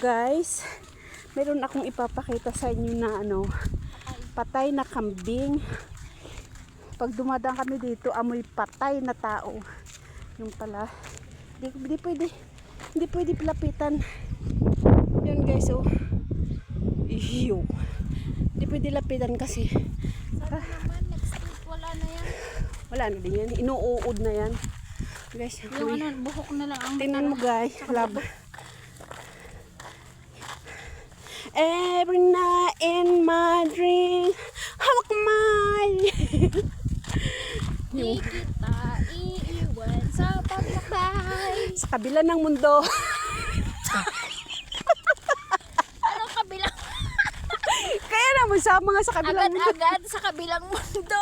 guys, meron akong ipapakita sa inyo na patay na kambing. Pag dumadaan kami dito, amoy patay na tao. Yung pala, hindi pwede lapitan. Yun guys, oh. Iyo. Hindi pwede lapitan kasi. Sana naman, next week wala na yan. Wala na din yan. Inuuod na yan. Guys, Yung buhok na lang ang tingnan mo guys. Lab. Every night in my dream, hawak my. Di kita iiwan sa paglakbay. Sa kabila ng mundo. Anong kabilang? Kaya naman sa mga sa kabilang mundo. Agad-agad sa kabilang mundo.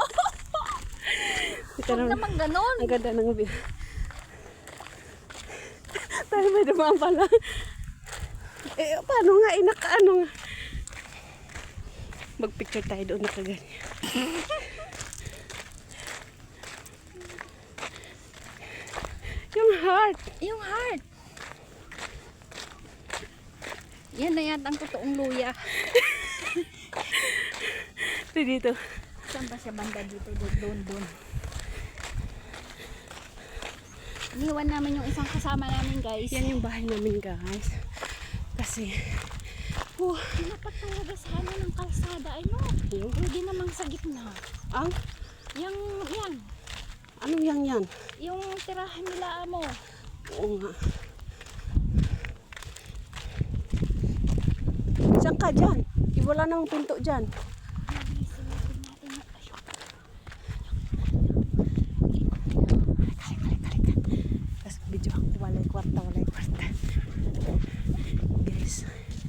Huwag naman ganun. Ang ganda ng view. Tayo may dumaan pala. Paano nga nga? Mag-picture tayo doon nakaganyan. Yung heart. Yung heart. Yan na yan ang totoong luya. Dito. Saan ba siya banda dito? Doon. Iniwan namin yung isang kasama namin guys. Yan yung bahay namin guys. Kasi Dapat talaga sana ng kalsada. Pwede namang sa gitna. ang Yan. anong yan? Yung tirahan nila mo. Oo nga. Saan ka dyan? Wala namang pinto dyan.